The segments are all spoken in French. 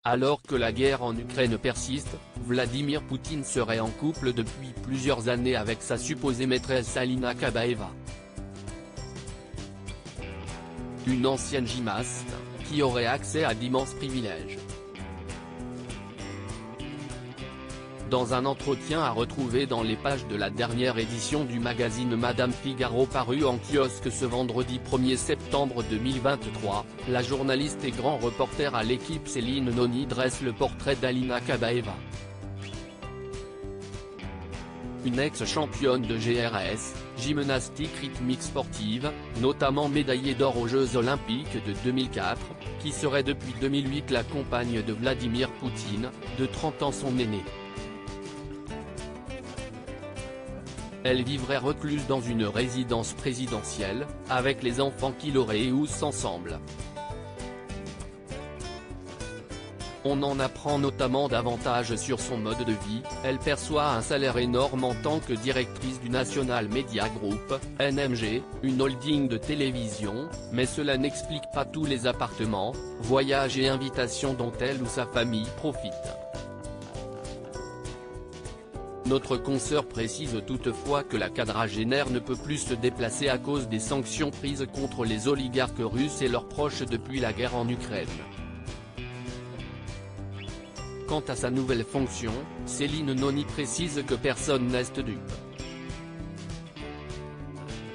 Alors que la guerre en Ukraine persiste, Vladimir Poutine serait en couple depuis plusieurs années avec sa supposée maîtresse Alina Kabaeva. Une ancienne gymnaste, qui aurait accès à d'immenses privilèges. Dans un entretien à retrouver dans les pages de la dernière édition du magazine Madame Figaro paru en kiosque ce vendredi 1er septembre 2023, la journaliste et grand reporter à l'équipe Céline Noni dresse le portrait d'Alina Kabaeva. Une ex-championne de GRS, gymnastique rythmique sportive, notamment médaillée d'or aux Jeux Olympiques de 2004, qui serait depuis 2008 la compagne de Vladimir Poutine, de 30 ans son aîné. Elle vivrait recluse dans une résidence présidentielle, avec les enfants qu'il aurait eus ensemble. On en apprend notamment davantage sur son mode de vie. Elle perçoit un salaire énorme en tant que directrice du National Media Group, NMG, une holding de télévision, mais cela n'explique pas tous les appartements, voyages et invitations dont elle ou sa famille profitent. Notre consoeur précise toutefois que la quadragénaire ne peut plus se déplacer à cause des sanctions prises contre les oligarques russes et leurs proches depuis la guerre en Ukraine. Quant à sa nouvelle fonction, Céline Noni précise que personne n'est dupe.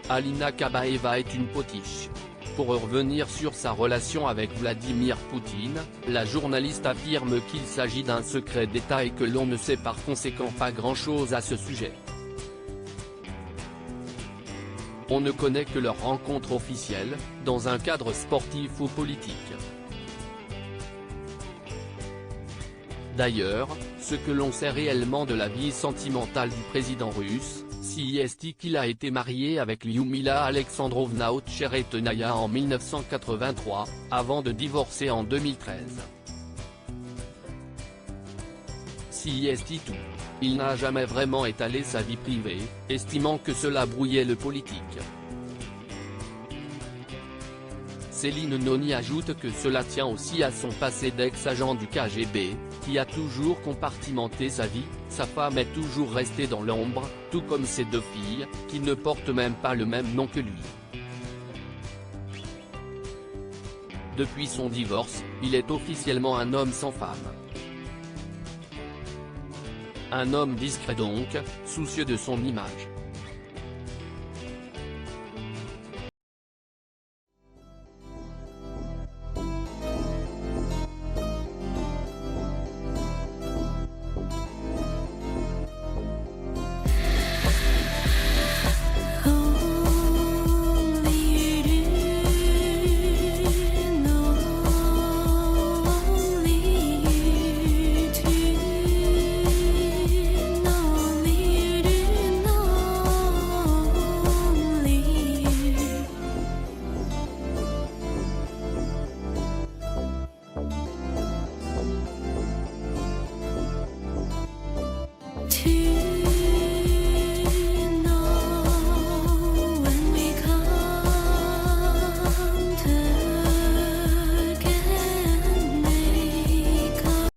Alina Kabaeva est une potiche. Pour revenir sur sa relation avec Vladimir Poutine, la journaliste affirme qu'il s'agit d'un secret d'État et que l'on ne sait par conséquent pas grand-chose à ce sujet. On ne connaît que leur rencontre officielle, dans un cadre sportif ou politique. D'ailleurs, ce que l'on sait réellement de la vie sentimentale du président russe, c'est qu'il a été marié avec Lyudmila Alexandrovna Otcheretnaya en 1983, avant de divorcer en 2013. C'est tout. Il n'a jamais vraiment étalé sa vie privée, estimant que cela brouillait le politique. Céline Noni ajoute que cela tient aussi à son passé d'ex-agent du KGB, qui a toujours compartimenté sa vie. Sa femme est toujours restée dans l'ombre, tout comme ses deux filles, qui ne portent même pas le même nom que lui. Depuis son divorce, il est officiellement un homme sans femme. Un homme discret donc, soucieux de son image.